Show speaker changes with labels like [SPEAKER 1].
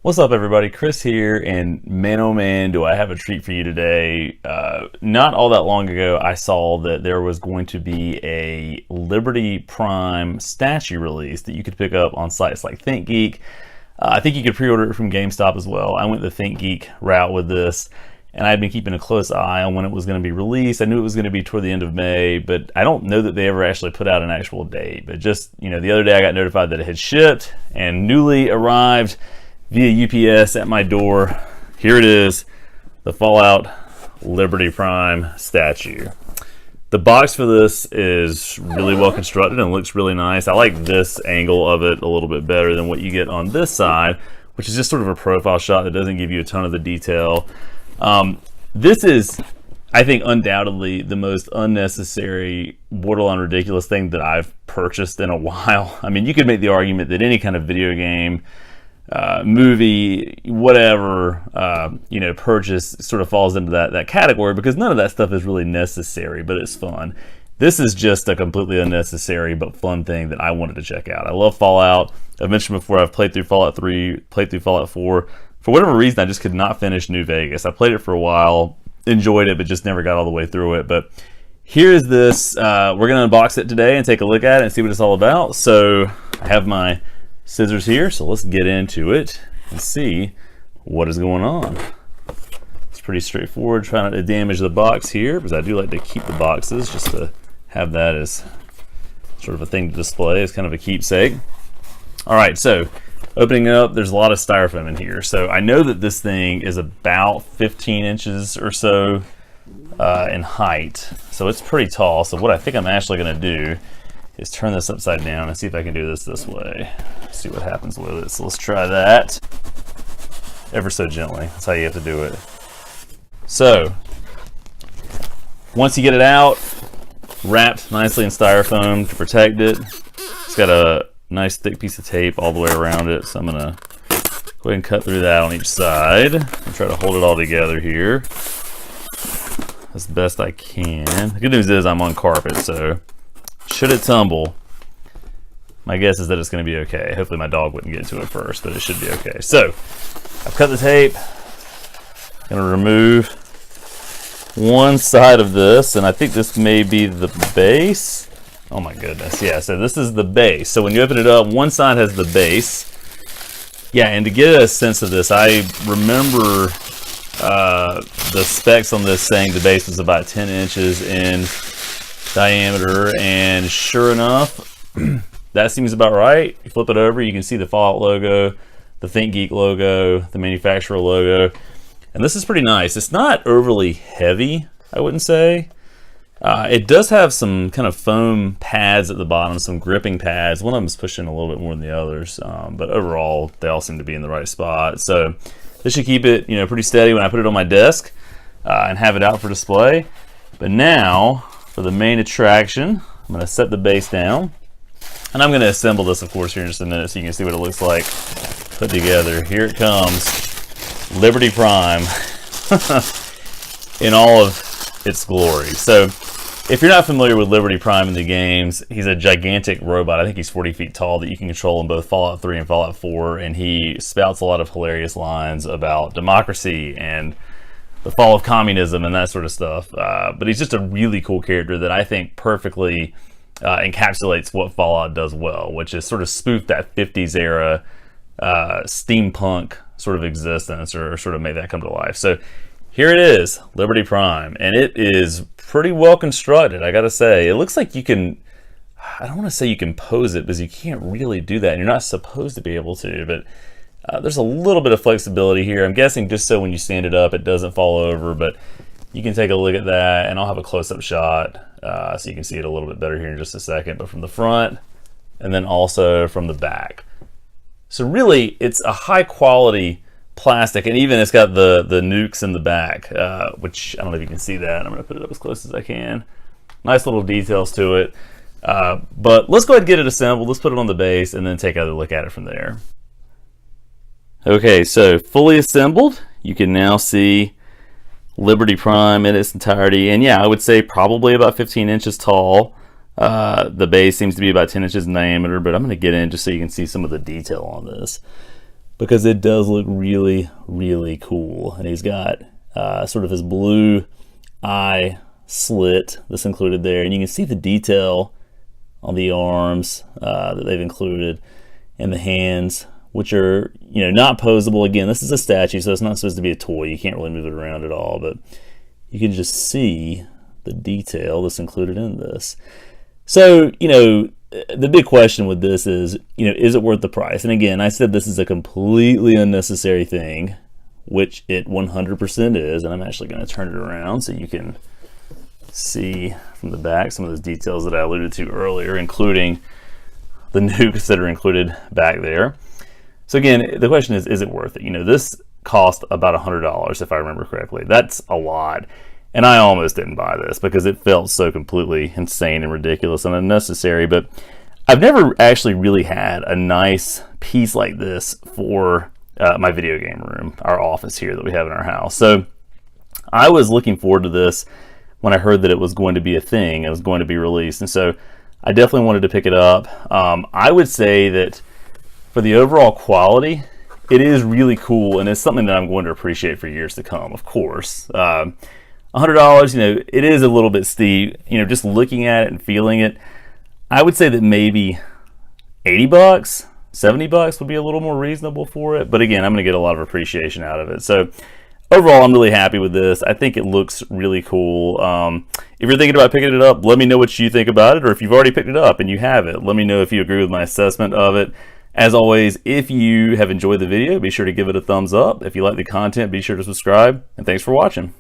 [SPEAKER 1] What's up, everybody? Chris here, and man, oh man, do I have a treat for you today. Not all that long ago, I saw that there was going to be a Liberty Prime statue release that you could pick up on sites like ThinkGeek. I think you could pre-order it from GameStop as well. I went the ThinkGeek route with this, and I've been keeping a close eye on when it was going to be released. I knew it was going to be toward the end of May, but I don't know that they ever actually put out an actual date. But just, the other day I got notified that it had shipped and newly arrived via UPS at my door. Here it is, the Fallout Liberty Prime statue. The box for this is really well constructed and looks really nice. I like this angle of it a little bit better than what you get on this side, which is just sort of a profile shot that doesn't give you a ton of the detail. This is, I think, undoubtedly the most unnecessary, borderline ridiculous thing that I've purchased in a while. I mean, you could make the argument that any kind of video game, movie, whatever, purchase sort of falls into that category, because none of that stuff is really necessary, but it's fun. This is just a completely unnecessary but fun thing that I wanted to check out. I love Fallout. I've mentioned before I've played through Fallout 3, played through Fallout 4. For whatever reason, I just could not finish New Vegas. I played it for a while, enjoyed it, but just never got all the way through it. But here's this. We're going to unbox it today and take a look at it and see what it's all about. So I have my scissors here, so let's get into it and see what is going on. It's pretty straightforward, trying not to damage the box here, because I do like to keep the boxes just to have that as sort of a thing to display as kind of a keepsake. All right, so opening it up, there's a lot of styrofoam in here. So I know that this thing is about 15 inches or so in height, so it's pretty tall. So what I think I'm actually going to do is turn this upside down and see if I can do this way. See what happens with it. So let's try that. Ever so gently. That's how you have to do it. So once you get it out, wrapped nicely in styrofoam to protect it. It's got a nice thick piece of tape all the way around it. So I'm gonna go ahead and cut through that on each side and try to hold it all together here as best I can. The good news is I'm on carpet, so should it tumble, my guess is that it's going to be okay. Hopefully my dog wouldn't get to it first, but it should be okay. So I've cut the tape. I'm going to remove one side of this, and I think this may be the base. Oh my goodness, yeah, so this is the base. So when you open it up, one side has the base. Yeah, and to get a sense of this, I remember the specs on this saying the base was about 10 inches in diameter, and sure enough, that seems about right. You flip it over, you can see the Fallout logo, the ThinkGeek logo, the manufacturer logo, and this is pretty nice. It's not overly heavy, I wouldn't say. It does have some kind of foam pads at the bottom, some gripping pads. One of them is pushing a little bit more than the others, but overall they all seem to be in the right spot. So this should keep it pretty steady when I put it on my desk and have it out for display. But now for the main attraction, I'm going to set the base down, and I'm going to assemble this, of course, here in just a minute so you can see what it looks like put together. Here it comes, Liberty Prime in all of its glory. So if you're not familiar with Liberty Prime in the games, he's a gigantic robot. I think he's 40 feet tall that you can control in both Fallout 3 and Fallout 4, and he spouts a lot of hilarious lines about democracy and the fall of communism and that sort of stuff. But he's just a really cool character that I think perfectly encapsulates what Fallout does well, which is sort of spoof that 50s era steampunk sort of existence, or sort of make that come to life. So here it is, Liberty Prime, and it is pretty well constructed, I gotta say. It looks like you can, I don't want to say you can pose it, because you can't really do that, and you're not supposed to be able to, but there's a little bit of flexibility here. I'm guessing just so when you stand it up, it doesn't fall over, but you can take a look at that, and I'll have a close-up shot so you can see it a little bit better here in just a second, but from the front, and then also from the back. So really, it's a high-quality plastic, and even it's got the nukes in the back, which I don't know if you can see that. I'm going to put it up as close as I can. Nice little details to it. But let's go ahead and get it assembled. Let's put it on the base and then take another look at it from there. Okay, so fully assembled, you can now see Liberty Prime in its entirety, and yeah, I would say probably about 15 inches tall. The base seems to be about 10 inches in diameter, but I'm going to get in just so you can see some of the detail on this. because it does look really, really cool. And he's got sort of his blue eye slit that's included there, and you can see the detail on the arms that they've included, and the hands, which are, you know, not posable. Again, this is a statue, so it's not supposed to be a toy. You can't really move it around at all, but you can just see the detail that's included in this. So, you know, the big question with this is, you know, is it worth the price? And again, I said this is a completely unnecessary thing, which it 100% is, and I'm actually going to turn it around so you can see from the back some of those details that I alluded to earlier, including the nukes that are included back there. So again, the question is it worth it? You know, this cost about $100 if I remember correctly. That's a lot. And I almost didn't buy this because it felt so completely insane and ridiculous and unnecessary. But I've never actually really had a nice piece like this for my video game room, our office here that we have in our house. So I was looking forward to this when I heard that it was going to be a thing, it was going to be released. And so I definitely wanted to pick it up. I would say that for the overall quality, it is really cool, and it's something that I'm going to appreciate for years to come, of course. $100, you know, it is a little bit steep. You know, just looking at it and feeling it, I would say that maybe $80, $70 would be a little more reasonable for it. But again, I'm going to get a lot of appreciation out of it. So overall, I'm really happy with this. I think it looks really cool. If you're thinking about picking it up, let me know what you think about it, or if you've already picked it up and you have it, let me know if you agree with my assessment of it. As always, if you have enjoyed the video, be sure to give it a thumbs up. If you like the content, be sure to subscribe, and thanks for watching.